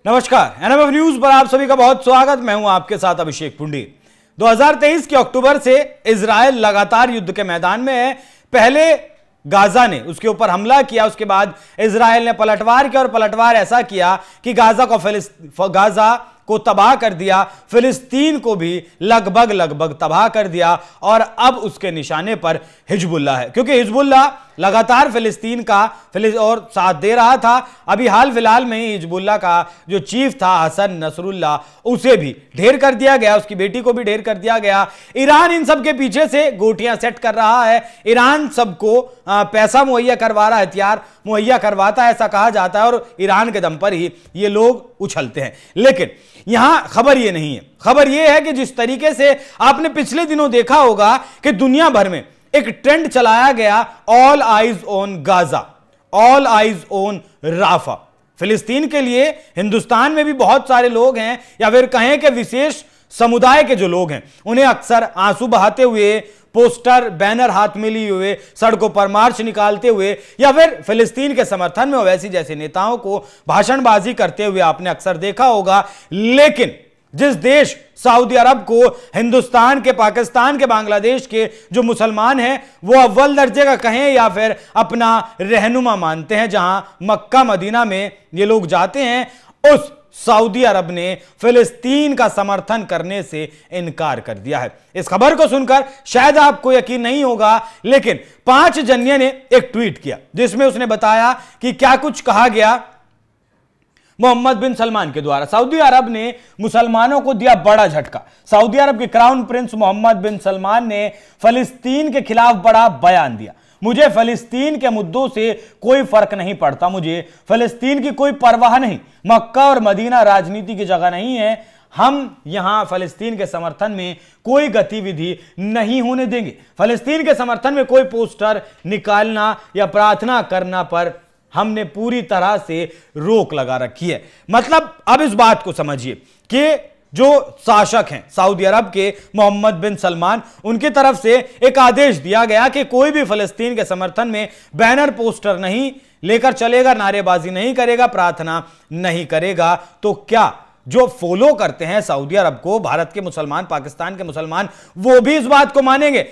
नमस्कार, NMF news पर आप सभी का बहुत स्वागत। मैं हूं आपके साथ अभिषेक पुंडी। 2023 के अक्टूबर से इजराइल लगातार युद्ध के मैदान में है। पहले गाजा ने उसके ऊपर हमला किया, उसके बाद इजराइल ने पलटवार किया और पलटवार ऐसा किया कि गाजा को तबाह कर दिया, फिलिस्तीन को भी लगभग तबाह कर दिया और अब उसके निशाने पर हिजबुल्लाह है, क्योंकि हिजबुल्लाह लगातार फिलिस्तीन का और साथ दे रहा था। अभी हाल फिलहाल में ही हिजबुल्लाह का जो चीफ था हसन नसरुल्लाह, उसे भी ढेर कर दिया गया, उसकी बेटी को भी ढेर कर दिया गया। ईरान इन सब के पीछे से गोटियां सेट कर रहा है। ईरान सबको पैसा मुहैया करवा रहा है, हथियार मुहैया करवाता है, ऐसा कहा जाता है, और ईरान के दम पर ही ये लोग उछलते हैं। लेकिन यहां खबर ये नहीं है। खबर ये है कि जिस तरीके से आपने पिछले दिनों देखा होगा कि दुनिया भर में एक ट्रेंड चलाया गया, all eyes on Gaza, all eyes on Rafah. फिलिस्तीन के लिए हिंदुस्तान में भी बहुत सारे लोग हैं, या फिर कहें कि विशेष समुदाय के जो लोग हैं, उन्हें अक्सर आंसू बहाते हुए, पोस्टर बैनर हाथ में लिए हुए, सड़कों पर मार्च निकालते हुए, या फिर फिलिस्तीन के समर्थन में ओवैसी जैसे नेताओं को भाषणबाजी करते हुए आपने अक्सर देखा होगा। लेकिन जिस देश सऊदी अरब को हिंदुस्तान के, पाकिस्तान के, बांग्लादेश के जो मुसलमान हैं वो अव्वल दर्जे का कहें या फिर अपना रहनुमा मानते हैं, जहां मक्का मदीना में ये लोग जाते हैं, उस सऊदी अरब ने फिलिस्तीन का समर्थन करने से इनकार कर दिया है। इस खबर को सुनकर शायद आपको यकीन नहीं होगा, लेकिन 5 जन्य ने एक ट्वीट किया जिसमें उसने बताया कि क्या कुछ कहा गया मोहम्मद बिन सलमान के द्वारा। सऊदी अरब ने मुसलमानों को दिया बड़ा झटका। सऊदी अरब के क्राउन प्रिंस मोहम्मद बिन सलमान ने फिलिस्तीन के खिलाफ बड़ा बयान दिया। मुझे फिलिस्तीन के मुद्दों से कोई फर्क नहीं पड़ता, मुझे फिलिस्तीन की कोई परवाह नहीं। मक्का और मदीना राजनीति की जगह नहीं है। हम यहां फिलिस्तीन के समर्थन में कोई गतिविधि नहीं होने देंगे। फिलिस्तीन के समर्थन में कोई पोस्टर निकालना या प्रार्थना करना पर हमने पूरी तरह से रोक लगा रखी है। मतलब अब इस बात को समझिए कि जो शासक हैं सऊदी अरब के मोहम्मद बिन सलमान, उनकी तरफ से एक आदेश दिया गया कि कोई भी फिलिस्तीन के समर्थन में बैनर पोस्टर नहीं लेकर चलेगा, नारेबाजी नहीं करेगा, प्रार्थना नहीं करेगा। तो क्या जो फॉलो करते हैं सऊदी अरब को, भारत के मुसलमान, पाकिस्तान के मुसलमान, वो भी इस बात को मानेंगे?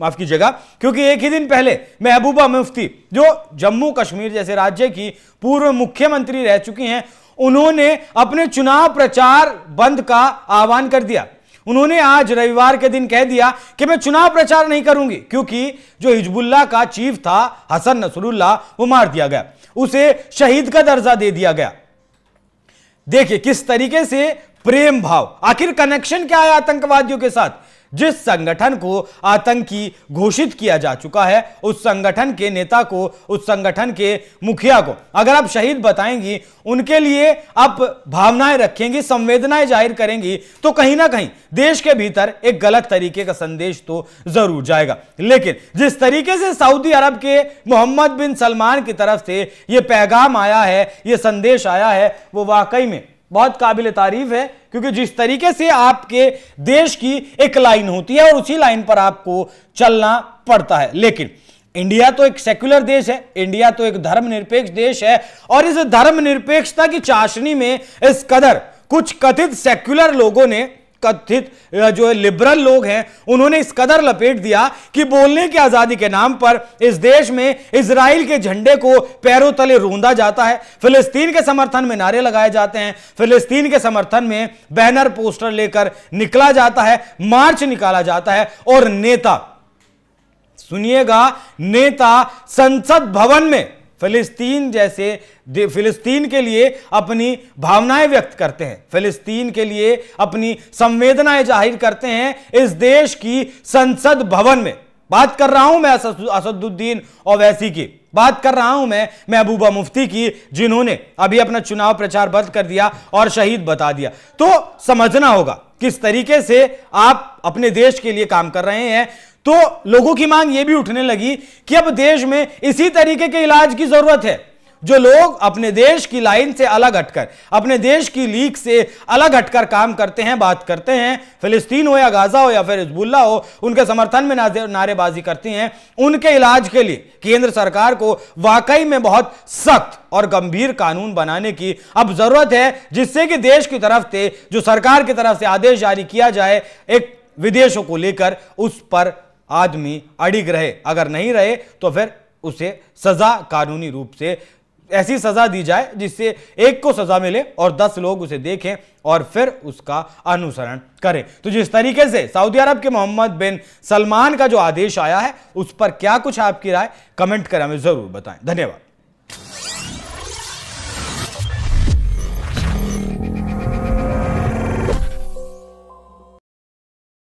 माफ कीजिएगा, क्योंकि एक ही दिन पहले महबूबा मुफ्ती, जो जम्मू कश्मीर जैसे राज्य की पूर्व मुख्यमंत्री रह चुकी हैं, उन्होंने अपने चुनाव प्रचार बंद का आह्वान कर दिया। उन्होंने आज रविवार के दिन कह दिया कि मैं चुनाव प्रचार नहीं करूंगी, क्योंकि जो हिजबुल्लाह का चीफ था हसन नसरुल्लाह, वो मार दिया गया, उसे शहीद का दर्जा दे दिया गया। देखिए किस तरीके से प्रेम भाव, आखिर कनेक्शन क्या है आतंकवादियों के साथ? जिस संगठन को आतंकी घोषित किया जा चुका है, उस संगठन के नेता को, उस संगठन के मुखिया को अगर आप शहीद बताएंगी, उनके लिए आप भावनाएं रखेंगी, संवेदनाएं जाहिर करेंगी, तो कहीं ना कहीं देश के भीतर एक गलत तरीके का संदेश तो जरूर जाएगा। लेकिन जिस तरीके से सऊदी अरब के मोहम्मद बिन सलमान की तरफ से यह पैगाम आया है, यह संदेश आया है, वो वाकई में बहुत काबिल तारीफ है। क्योंकि जिस तरीके से आपके देश की एक लाइन होती है और उसी लाइन पर आपको चलना पड़ता है। लेकिन इंडिया तो एक सेक्युलर देश है, इंडिया तो एक धर्मनिरपेक्ष देश है, और इस धर्मनिरपेक्षता की चाशनी में इस कदर कुछ कथित सेक्युलर लोगों ने, कथित जो लिबरल लोग हैं, उन्होंने इस कदर लपेट दिया कि बोलने की आजादी के नाम पर इस देश में इजराइल के झंडे को पैरों तले रोंदा जाता है, फिलिस्तीन के समर्थन में नारे लगाए जाते हैं, फिलिस्तीन के समर्थन में बैनर पोस्टर लेकर निकला जाता है, मार्च निकाला जाता है, और नेता, सुनिएगा, नेता संसद भवन में फिलिस्तीन के लिए अपनी भावनाएं व्यक्त करते हैं, फिलिस्तीन के लिए अपनी संवेदनाएं जाहिर करते हैं इस देश की संसद भवन में। बात कर रहा हूं मैं असदुद्दीन ओवैसी की, बात कर रहा हूं मैं महबूबा मुफ्ती की, जिन्होंने अभी अपना चुनाव प्रचार बंद कर दिया और शहीद बता दिया। तो समझना होगा किस तरीके से आप अपने देश के लिए काम कर रहे हैं। तो लोगों की मांग यह भी उठने लगी कि अब देश में इसी तरीके के इलाज की जरूरत है। जो लोग अपने देश की लाइन से अलग हटकर, अपने देश की लीग से अलग हटकर काम करते हैं, बात करते हैं, फिलिस्तीन हो या गाजा हो या फिर हिजबुल्लाह हो, उनके समर्थन में नारेबाजी करती हैं, उनके इलाज के लिए केंद्र सरकार को वाकई में बहुत सख्त और गंभीर कानून बनाने की अब जरूरत है, जिससे कि देश की तरफ से, जो सरकार की तरफ से आदेश जारी किया जाए एक विदेशों को लेकर, उस पर आदमी अड़िग रहे। अगर नहीं रहे तो फिर उसे सजा, कानूनी रूप से ऐसी सजा दी जाए जिससे एक को सजा मिले और 10 लोग उसे देखें और फिर उसका अनुसरण करें। तो जिस तरीके से सऊदी अरब के मोहम्मद बिन सलमान का जो आदेश आया है, उस पर क्या कुछ आपकी राय, कमेंट कर हमें जरूर बताएं। धन्यवाद।